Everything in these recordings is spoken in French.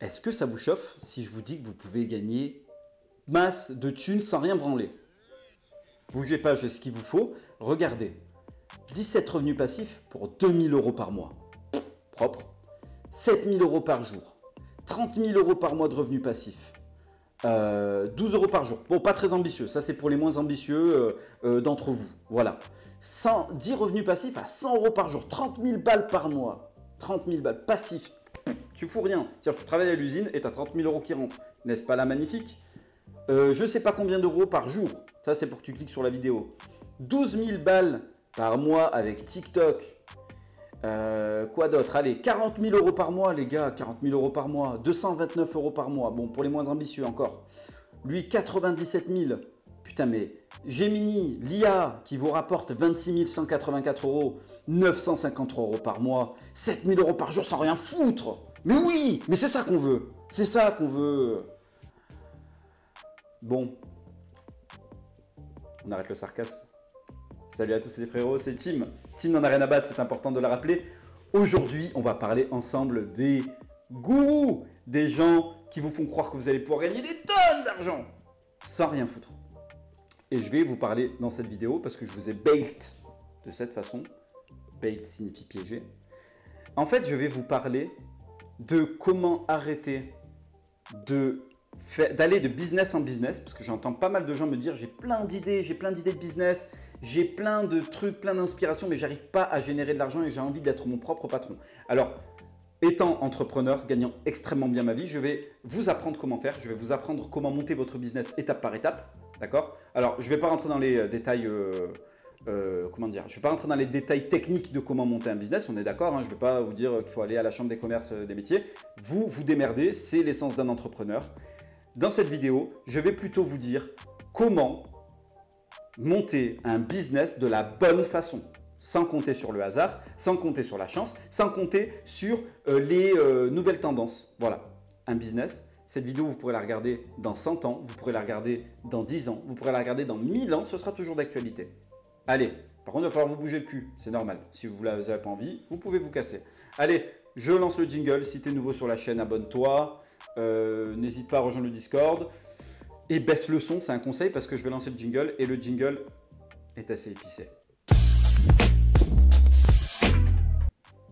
Est-ce que ça vous chauffe si je vous dis que vous pouvez gagner masse de thunes sans rien branler? Bougez pas, j'ai ce qu'il vous faut. Regardez, 17 revenus passifs pour 2000 euros par mois. Propre. 7000 euros par jour. 30 000 euros par mois de revenus passifs. 12 euros par jour. Bon, pas très ambitieux. Ça, c'est pour les moins ambitieux d'entre vous. Voilà. 10 revenus passifs à 100 euros par jour. 30 000 balles par mois. 30 000 balles passifs. Tu fous rien. C'est-à-dire que tu travailles à l'usine et tu as 30 000 euros qui rentrent. N'est-ce pas là magnifique? Je ne sais pas combien d'euros par jour. Ça, c'est pour que tu cliques sur la vidéo. 12 000 balles par mois avec TikTok. Quoi d'autre? Allez, 40 000 euros par mois, les gars. 40 000 euros par mois. 229 euros par mois. Bon, pour les moins ambitieux encore. Lui, 97 000. Putain, mais Gemini, l'IA, qui vous rapporte 26 184 euros, 953 euros par mois, 7 000 euros par jour sans rien foutre. Mais oui, mais c'est ça qu'on veut. C'est ça qu'on veut. Bon, on arrête le sarcasme. Salut à tous les frérots, c'est Tim. Tim n'en a rien à battre, c'est important de le rappeler. Aujourd'hui, on va parler ensemble des gourous, des gens qui vous font croire que vous allez pouvoir gagner des tonnes d'argent sans rien foutre. Et je vais vous parler dans cette vidéo parce que je vous ai bait de cette façon. Bait signifie piéger. En fait, je vais vous parler de comment arrêter d'aller de business en business, parce que j'entends pas mal de gens me dire j'ai plein d'idées de business, j'ai plein de trucs, plein d'inspirations, mais j'arrive pas à générer de l'argent et j'ai envie d'être mon propre patron. Alors, étant entrepreneur, gagnant extrêmement bien ma vie, je vais vous apprendre comment faire, je vais vous apprendre comment monter votre business étape par étape, d'accord? Alors, je ne vais pas rentrer dans les détails comment dire, je ne vais pas rentrer dans les détails techniques de comment monter un business, on est d'accord, hein, je ne vais pas vous dire qu'il faut aller à la chambre des commerces des métiers. Vous vous démerdez, c'est l'essence d'un entrepreneur. Dans cette vidéo, je vais plutôt vous dire comment monter un business de la bonne façon, sans compter sur le hasard, sans compter sur la chance, sans compter sur les nouvelles tendances. Voilà, un business. Cette vidéo, vous pourrez la regarder dans 100 ans, vous pourrez la regarder dans 10 ans, vous pourrez la regarder dans 1000 ans, ce sera toujours d'actualité. Allez, par contre, il va falloir vous bouger le cul, c'est normal. Si vous n'avez pas envie, vous pouvez vous casser. Allez, je lance le jingle. Si tu es nouveau sur la chaîne, abonne-toi. N'hésite pas à rejoindre le Discord. Et baisse le son, c'est un conseil parce que je vais lancer le jingle. Et le jingle est assez épicé.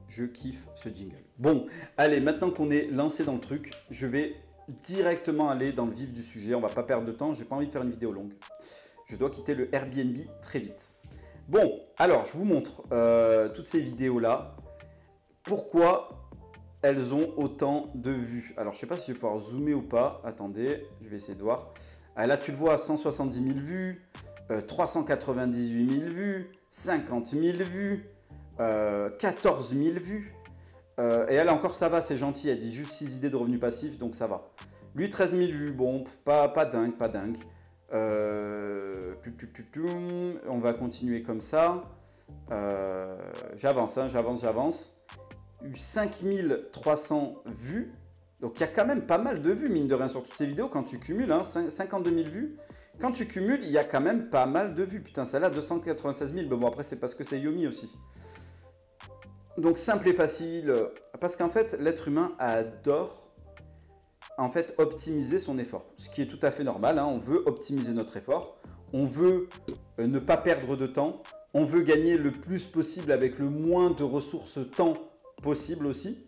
Je kiffe ce jingle. Bon, allez, maintenant qu'on est lancé dans le truc, je vais directement aller dans le vif du sujet. On ne va pas perdre de temps, j'ai pas envie de faire une vidéo longue. Je dois quitter le Airbnb très vite. Bon, alors je vous montre toutes ces vidéos-là. Pourquoi elles ont autant de vues? Alors je ne sais pas si je vais pouvoir zoomer ou pas. Attendez, je vais essayer de voir. Là tu le vois, 170 000 vues, 398 000 vues, 50 000 vues, 14 000 vues. Et elle encore ça va, c'est gentil. Elle dit juste 6 idées de revenus passifs, donc ça va. Lui 13 000 vues, bon, pas dingue, pas dingue. On va continuer comme ça. J'avance, hein, j'avance. 5300 vues. Donc il y a quand même pas mal de vues, mine de rien, sur toutes ces vidéos. Quand tu cumules, hein, 52 000 vues. Quand tu cumules, il y a quand même pas mal de vues. Putain, celle-là, 296 000. Bon, après, c'est parce que c'est Yomi aussi. Donc simple et facile. Parce qu'en fait, l'être humain adore optimiser son effort, ce qui est tout à fait normal, hein. On veut optimiser notre effort, on veut ne pas perdre de temps, on veut gagner le plus possible avec le moins de ressources temps possible aussi.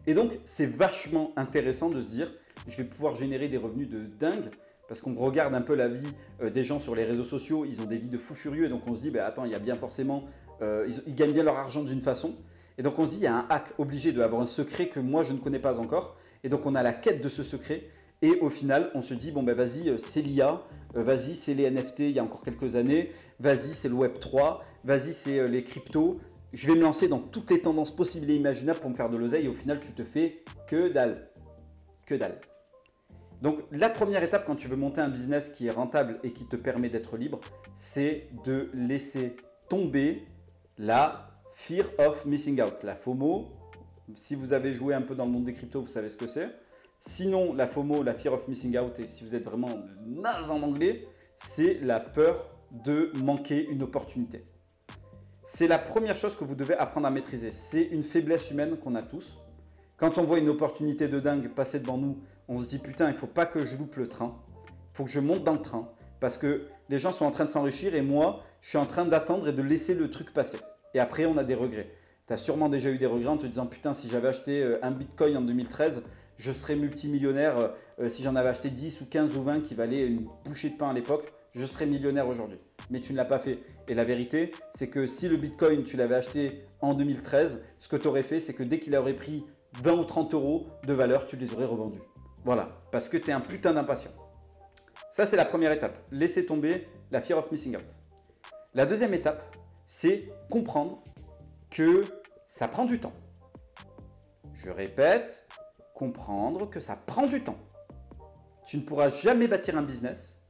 Et donc c'est vachement intéressant de se dire je vais pouvoir générer des revenus de dingue, parce qu'on regarde un peu la vie des gens sur les réseaux sociaux, ils ont des vies de fous furieux, et donc on se dit bah, attends, il y a bien forcément ils gagnent bien leur argent d'une façon. Et donc on se dit, il y a un hack obligé d'avoir un secret que moi je ne connais pas encore. Et donc on a la quête de ce secret. Et au final, on se dit, bon ben vas-y, c'est l'IA, vas-y, c'est les NFT il y a encore quelques années, vas-y, c'est le Web 3, vas-y, c'est les cryptos. Je vais me lancer dans toutes les tendances possibles et imaginables pour me faire de l'oseille. Et au final, tu te fais que dalle. Que dalle. Donc la première étape quand tu veux monter un business qui est rentable et qui te permet d'être libre, c'est de laisser tomber la Fear of Missing Out, la FOMO. Si vous avez joué un peu dans le monde des cryptos, vous savez ce que c'est. Sinon, la FOMO, la Fear of Missing Out, et si vous êtes vraiment naze en anglais, c'est la peur de manquer une opportunité. C'est la première chose que vous devez apprendre à maîtriser. C'est une faiblesse humaine qu'on a tous. Quand on voit une opportunité de dingue passer devant nous, on se dit putain, il ne faut pas que je loupe le train. Il faut que je monte dans le train parce que les gens sont en train de s'enrichir et moi, je suis en train d'attendre et de laisser le truc passer. Et après, on a des regrets. Tu as sûrement déjà eu des regrets en te disant putain, si j'avais acheté un bitcoin en 2013, je serais multimillionnaire. Si j'en avais acheté 10 ou 15 ou 20 qui valaient une bouchée de pain à l'époque, je serais millionnaire aujourd'hui. Mais tu ne l'as pas fait. Et la vérité, c'est que si le bitcoin, tu l'avais acheté en 2013, ce que tu aurais fait, c'est que dès qu'il aurait pris 20 ou 30 euros de valeur, tu les aurais revendus. Voilà, parce que tu es un putain d'impatient. Ça, c'est la première étape. Laisser tomber la fear of missing out. La deuxième étape, c'est comprendre que ça prend du temps. Je répète, comprendre que ça prend du temps. Tu ne pourras jamais bâtir un business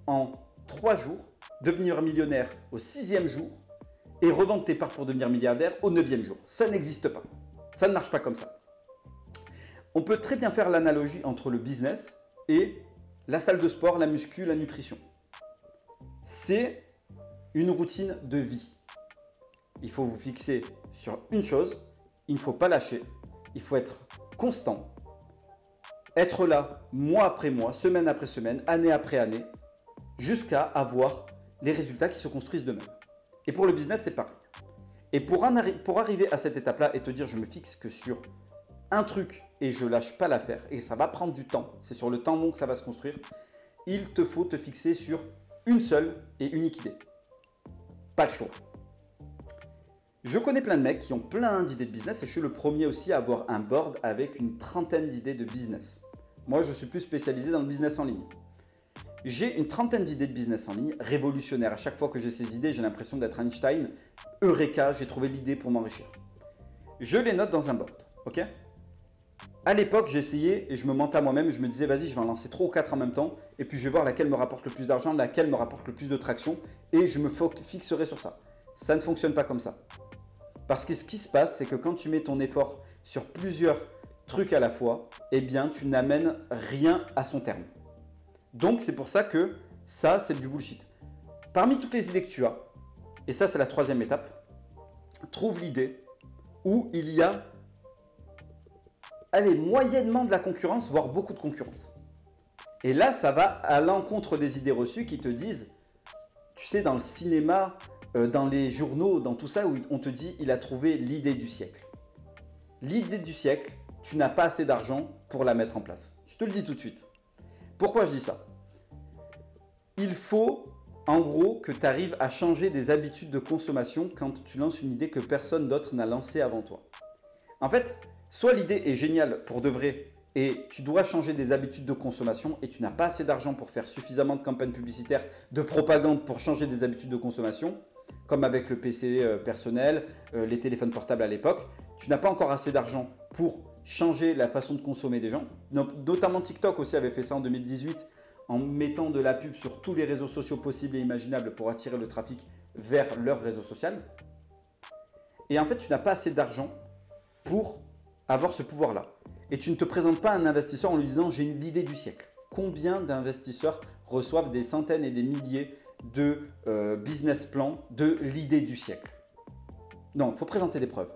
en 3 jours, devenir millionnaire au 6e jour et revendre tes parts pour devenir milliardaire au 9e jour. Ça n'existe pas. Ça ne marche pas comme ça. On peut très bien faire l'analogie entre le business et la salle de sport, la muscu, la nutrition. C'est une routine de vie. Il faut vous fixer sur une chose, il ne faut pas lâcher, il faut être constant, être là mois après mois, semaine après semaine, année après année, jusqu'à avoir les résultats qui se construisent d'eux-mêmes. Et pour le business, c'est pareil. Et pour arriver à cette étape-là et te dire je me fixe que sur un truc et je lâche pas l'affaire et ça va prendre du temps, c'est sur le temps long que ça va se construire, il te faut te fixer sur une seule et unique idée. Pas le choix. Je connais plein de mecs qui ont plein d'idées de business et je suis le premier aussi à avoir un board avec une trentaine d'idées de business. Moi, je suis plus spécialisé dans le business en ligne. J'ai une trentaine d'idées de business en ligne révolutionnaires. À chaque fois que j'ai ces idées, j'ai l'impression d'être Einstein. Eureka, j'ai trouvé l'idée pour m'enrichir. Je les note dans un board, ok ? À l'époque, j'essayais et je me mentais à moi-même. Je me disais, vas-y, je vais en lancer 3 ou 4 en même temps. Et puis, je vais voir laquelle me rapporte le plus d'argent, laquelle me rapporte le plus de traction. Et je me fixerai sur ça. Ça ne fonctionne pas comme ça. Parce que ce qui se passe, c'est que quand tu mets ton effort sur plusieurs trucs à la fois, eh bien, tu n'amènes rien à son terme. Donc, c'est pour ça que ça, c'est du bullshit. Parmi toutes les idées que tu as, et ça, c'est la 3e étape, trouve l'idée où il y a, allez, moyennement de la concurrence, voire beaucoup de concurrence. Et là, ça va à l'encontre des idées reçues qui te disent, tu sais, dans le cinéma, dans les journaux, dans tout ça, où on te dit il a trouvé l'idée du siècle. L'idée du siècle, tu n'as pas assez d'argent pour la mettre en place. Je te le dis tout de suite. Pourquoi je dis ça? Il faut, en gros, que tu arrives à changer des habitudes de consommation quand tu lances une idée que personne d'autre n'a lancée avant toi. En fait, soit l'idée est géniale pour de vrai et tu dois changer des habitudes de consommation et tu n'as pas assez d'argent pour faire suffisamment de campagnes publicitaires, de propagande pour changer des habitudes de consommation, comme avec le PC personnel, les téléphones portables à l'époque. Tu n'as pas encore assez d'argent pour changer la façon de consommer des gens. Notamment TikTok aussi avait fait ça en 2018 en mettant de la pub sur tous les réseaux sociaux possibles et imaginables pour attirer le trafic vers leur réseau social. Et en fait, tu n'as pas assez d'argent pour avoir ce pouvoir-là. Et tu ne te présentes pas à un investisseur en lui disant « j'ai l'idée du siècle ». Combien d'investisseurs reçoivent des centaines et des milliers de business plans de l'idée du siècle? Non, il faut présenter des preuves.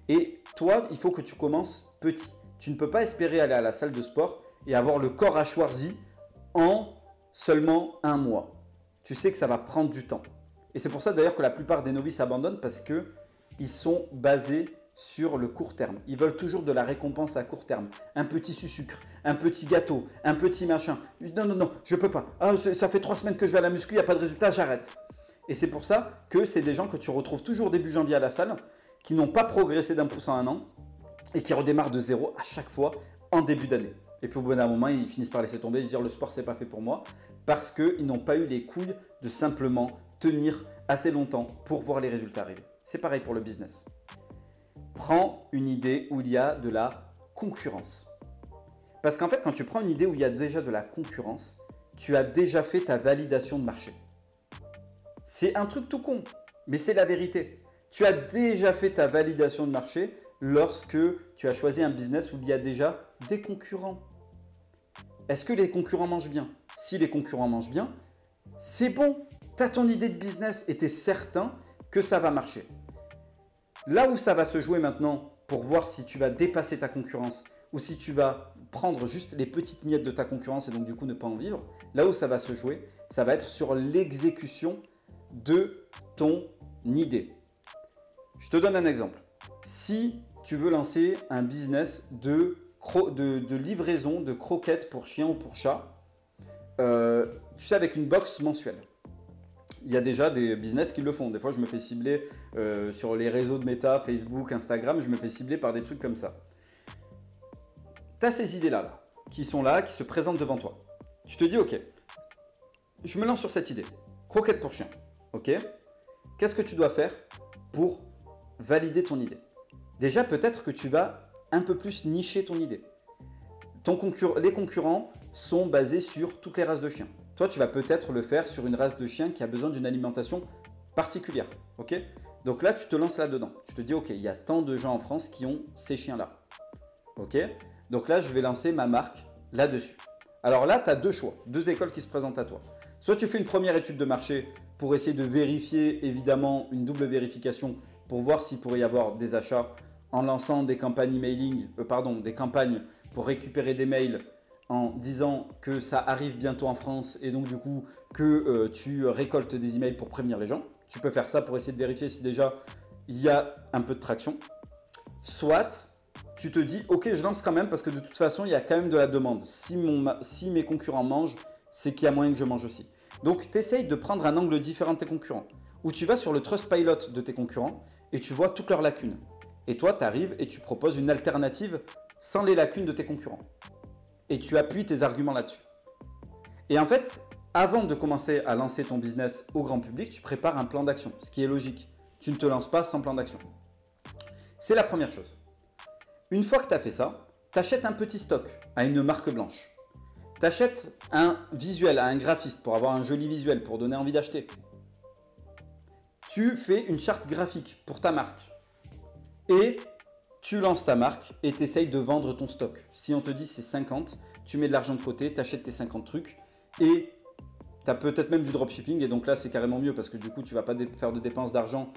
Et toi, il faut que tu commences petit. Tu ne peux pas espérer aller à la salle de sport et avoir le corps à Schwarzy en seulement 1 mois. Tu sais que ça va prendre du temps. Et c'est pour ça d'ailleurs que la plupart des novices abandonnent parce qu'ils sont basés sur le court terme. Ils veulent toujours de la récompense à court terme. Un petit sucre, un petit gâteau, un petit machin. Non, je peux pas. Ah, ça fait 3 semaines que je vais à la muscu, il n'y a pas de résultat, j'arrête. Et c'est pour ça que c'est des gens que tu retrouves toujours début janvier à la salle, qui n'ont pas progressé d'1 pouce en 1 an et qui redémarrent de zéro à chaque fois en début d'année. Et puis au bout d'un moment, ils finissent par laisser tomber et se dire le sport, c'est pas fait pour moi parce qu'ils n'ont pas eu les couilles de simplement tenir assez longtemps pour voir les résultats arriver. C'est pareil pour le business. Prends une idée où il y a de la concurrence. Parce qu'en fait, quand tu prends une idée où il y a déjà de la concurrence, tu as déjà fait ta validation de marché. C'est un truc tout con, mais c'est la vérité. Tu as déjà fait ta validation de marché lorsque tu as choisi un business où il y a déjà des concurrents. Est-ce que les concurrents mangent bien? Si les concurrents mangent bien, c'est bon. Tu as ton idée de business et tu es certain que ça va marcher. Là où ça va se jouer maintenant pour voir si tu vas dépasser ta concurrence ou si tu vas prendre juste les petites miettes de ta concurrence et donc du coup ne pas en vivre, là où ça va se jouer, ça va être sur l'exécution de ton idée. Je te donne un exemple. Si tu veux lancer un business de livraison de croquettes pour chiens ou pour chats, tu sais, avec une box mensuelle. Il y a déjà des business qui le font. Des fois, je me fais cibler sur les réseaux de Meta, Facebook, Instagram, je me fais cibler par des trucs comme ça. Tu as ces idées-là, qui sont là, qui se présentent devant toi. Tu te dis, ok, je me lance sur cette idée. Croquettes pour chiens. Ok. Qu'est-ce que tu dois faire pour valider ton idée? Déjà, peut-être que tu vas un peu plus nicher ton idée. Les concurrents sont basés sur toutes les races de chiens. Toi, tu vas peut-être le faire sur une race de chien qui a besoin d'une alimentation particulière. Ok. Donc là, tu te lances là-dedans. Tu te dis, ok, il y a tant de gens en France qui ont ces chiens-là. Ok. Donc là, je vais lancer ma marque là-dessus. Alors là, tu as deux choix, deux écoles qui se présentent à toi. Soit tu fais une première étude de marché pour essayer de vérifier, évidemment, une double vérification pour voir s'il pourrait y avoir des achats en lançant des campagnes emailing, des campagnes pour récupérer des mails en disant que ça arrive bientôt en France et donc du coup que tu récoltes des emails pour prévenir les gens. Tu peux faire ça pour essayer de vérifier si déjà il y a un peu de traction. Soit tu te dis, ok, je lance quand même parce que de toute façon, il y a quand même de la demande. Si mes concurrents mangent, c'est qu'il y a moyen que je mange aussi. Donc, tu essayes de prendre un angle différent de tes concurrents, où tu vas sur le Trustpilot de tes concurrents et tu vois toutes leurs lacunes. Et toi, tu arrives et tu proposes une alternative sans les lacunes de tes concurrents. Et tu appuies tes arguments là-dessus. Et en fait, avant de commencer à lancer ton business au grand public, tu prépares un plan d'action, ce qui est logique. Tu ne te lances pas sans plan d'action. C'est la première chose. Une fois que tu as fait ça, tu achètes un petit stock à une marque blanche. Tu achètes un visuel à un graphiste pour avoir un joli visuel, pour donner envie d'acheter. Tu fais une charte graphique pour ta marque. Et tu lances ta marque et tu essayes de vendre ton stock. Si on te dit c'est 50, tu mets de l'argent de côté, tu achètes tes 50 trucs et tu as peut-être même du dropshipping. Et donc là, c'est carrément mieux parce que du coup, tu ne vas pas faire de dépenses d'argent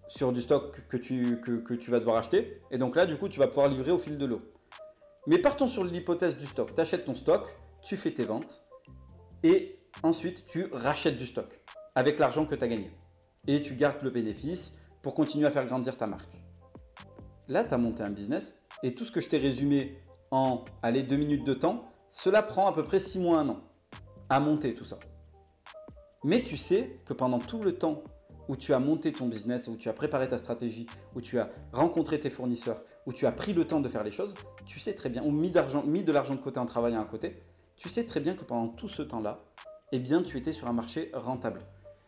sur du stock que tu vas devoir acheter. Et donc là, du coup, tu vas pouvoir livrer au fil de l'eau. Mais partons sur l'hypothèse du stock. Tu achètes ton stock, tu fais tes ventes et ensuite, tu rachètes du stock avec l'argent que tu as gagné. Et tu gardes le bénéfice pour continuer à faire grandir ta marque. Là, tu as monté un business et tout ce que je t'ai résumé en 2 minutes de temps, cela prend à peu près 6 mois, 1 an à monter tout ça. Mais tu sais que pendant tout le temps où tu as monté ton business, où tu as préparé ta stratégie, où tu as rencontré tes fournisseurs, où tu as pris le temps de faire les choses, tu sais très bien, ou mis de l'argent de côté en travaillant à côté, tu sais très bien que pendant tout ce temps-là, eh bien, tu étais sur un marché rentable.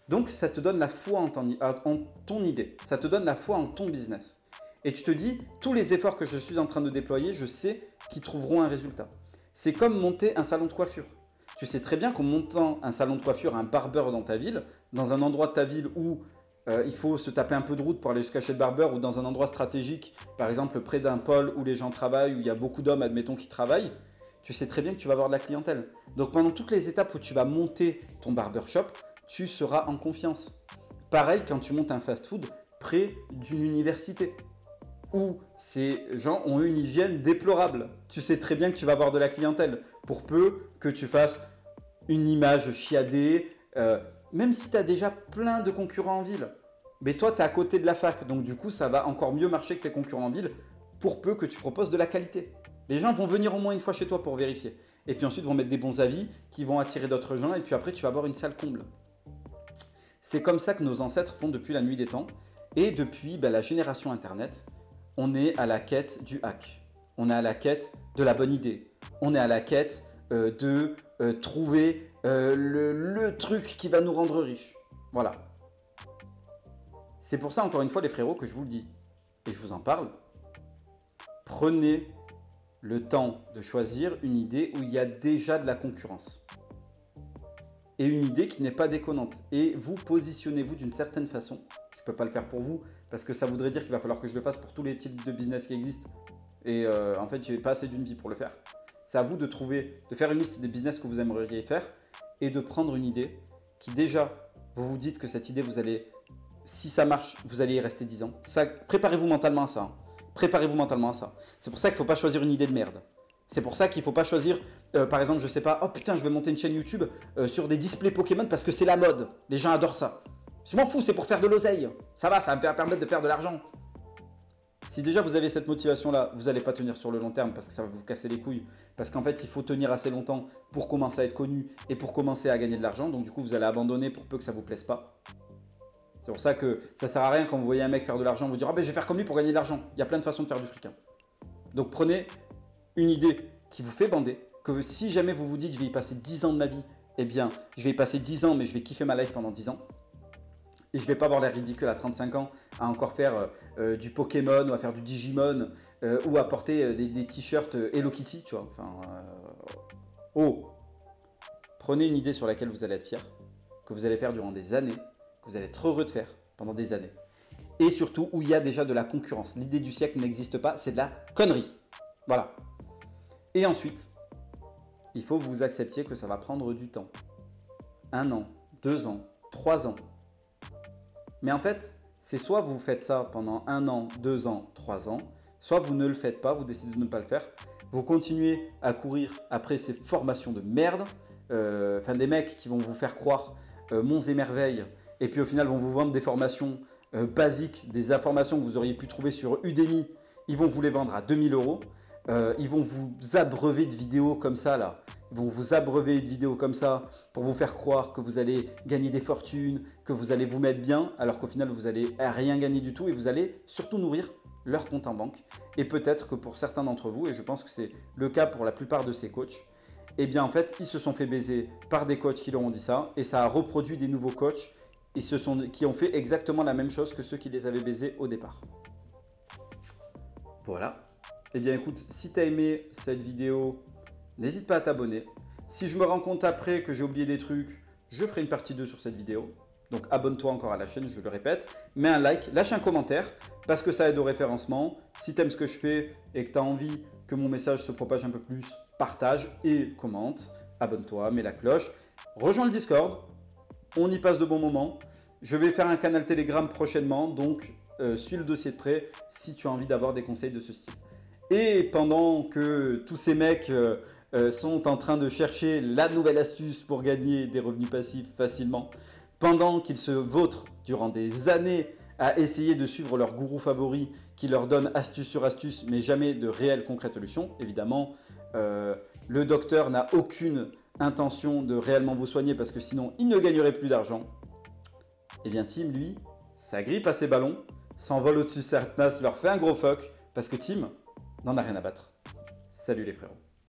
Donc, ça te donne la foi en ton idée, ça te donne la foi en ton business. Et tu te dis, tous les efforts que je suis en train de déployer, je sais qu'ils trouveront un résultat. C'est comme monter un salon de coiffure. Tu sais très bien qu'en montant un salon de coiffure, un barbeur dans ta ville, dans un endroit de ta ville où il faut se taper un peu de route pour aller jusqu'à chez le barbeur ou dans un endroit stratégique, par exemple près d'un pôle où les gens travaillent, où il y a beaucoup d'hommes, admettons, qui travaillent, tu sais très bien que tu vas avoir de la clientèle. Donc pendant toutes les étapes où tu vas monter ton barbershop, tu seras en confiance. Pareil quand tu montes un fast-food près d'une université où ces gens ont une hygiène déplorable. Tu sais très bien que tu vas avoir de la clientèle pour peu que tu fasses une image chiadée, même si tu as déjà plein de concurrents en ville. Mais toi, tu es à côté de la fac, donc du coup, ça va encore mieux marcher que tes concurrents en ville pour peu que tu proposes de la qualité. Les gens vont venir au moins une fois chez toi pour vérifier. Et puis ensuite, vont mettre des bons avis qui vont attirer d'autres gens et puis après, tu vas avoir une salle comble. C'est comme ça que nos ancêtres font depuis la nuit des temps. Et depuis la génération Internet, on est à la quête du hack. On est à la quête de la bonne idée. On est à la quête de trouver le truc qui va nous rendre riches. Voilà. C'est pour ça, encore une fois, les frérots, que je vous le dis. Et je vous en parle. Prenez le temps de choisir une idée où il y a déjà de la concurrence. Et une idée qui n'est pas déconnante. Et vous positionnez-vous d'une certaine façon. Je ne peux pas le faire pour vous parce que ça voudrait dire qu'il va falloir que je le fasse pour tous les types de business qui existent. Et en fait, je n'ai pas assez d'une vie pour le faire. C'est à vous de faire une liste des business que vous aimeriez faire et de prendre une idée qui déjà, vous vous dites que cette idée, si ça marche, vous allez y rester 10 ans. Préparez-vous mentalement à ça. Préparez-vous mentalement à ça. C'est pour ça qu'il ne faut pas choisir une idée de merde. C'est pour ça qu'il ne faut pas choisir, par exemple, je sais pas, oh putain, je vais monter une chaîne YouTube sur des displays Pokémon parce que c'est la mode. Les gens adorent ça. Je m'en fous, c'est pour faire de l'oseille. Ça va me permettre de faire de l'argent. Si déjà vous avez cette motivation-là, vous n'allez pas tenir sur le long terme parce que ça va vous casser les couilles. Parce qu'en fait, il faut tenir assez longtemps pour commencer à être connu et pour commencer à gagner de l'argent. Donc du coup, vous allez abandonner pour peu que ça ne vous plaise pas. C'est pour ça que ça ne sert à rien quand vous voyez un mec faire de l'argent, vous dire « Ah ben je vais faire comme lui pour gagner de l'argent ». Il y a plein de façons de faire du fric. Donc prenez une idée qui vous fait bander, que si jamais vous vous dites « Je vais y passer 10 ans de ma vie », eh bien, je vais y passer 10 ans, mais je vais kiffer ma life pendant 10 ans. Et je ne vais pas avoir l'air ridicule à 35 ans à encore faire du Pokémon ou à faire du Digimon ou à porter des t-shirts Hello Kitty, tu vois. Enfin, oh, prenez une idée sur laquelle vous allez être fier, que vous allez faire durant des années, que vous allez être heureux de faire pendant des années. Et surtout où il y a déjà de la concurrence. L'idée du siècle n'existe pas, c'est de la connerie. Voilà. Et ensuite, il faut que vous acceptiez que ça va prendre du temps. 1 an, 2 ans, 3 ans. Mais en fait, c'est soit vous faites ça pendant 1 an, 2 ans, 3 ans, soit vous ne le faites pas, vous décidez de ne pas le faire. Vous continuez à courir après ces formations de merde, des mecs qui vont vous faire croire monts et merveilles, et puis au final vont vous vendre des formations basiques, des informations que vous auriez pu trouver sur Udemy, ils vont vous les vendre à 2000 €. Ils vont vous abreuver de vidéos comme ça là. Ils vont vous abreuver de vidéos comme ça pour vous faire croire que vous allez gagner des fortunes, que vous allez vous mettre bien, alors qu'au final vous allez rien gagner du tout et vous allez surtout nourrir leur compte en banque. Et peut-être que pour certains d'entre vous, et je pense que c'est le cas pour la plupart de ces coachs, eh bien en fait ils se sont fait baiser par des coachs qui leur ont dit ça et ça a reproduit des nouveaux coachs qui ont fait exactement la même chose que ceux qui les avaient baisés au départ. Voilà. Eh bien écoute, si tu as aimé cette vidéo, n'hésite pas à t'abonner. Si je me rends compte après que j'ai oublié des trucs, je ferai une partie 2 sur cette vidéo. Donc abonne-toi encore à la chaîne, je le répète. Mets un like, lâche un commentaire parce que ça aide au référencement. Si tu aimes ce que je fais et que tu as envie que mon message se propage un peu plus, partage et commente. Abonne-toi, mets la cloche. Rejoins le Discord, on y passe de bons moments. Je vais faire un canal Telegram prochainement, donc suis le dossier de près si tu as envie d'avoir des conseils de ce style. Et pendant que tous ces mecs sont en train de chercher la nouvelle astuce pour gagner des revenus passifs facilement, pendant qu'ils se vautrent durant des années à essayer de suivre leur gourou favori qui leur donne astuce sur astuce, mais jamais de réelle concrète solution, évidemment, le docteur n'a aucune intention de réellement vous soigner parce que sinon il ne gagnerait plus d'argent. Et bien Tim, lui, s'agrippe à ses ballons, s'envole au-dessus de Satnas, leur fait un gros fuck parce que Tim n'en a rien à battre. Salut les frérots.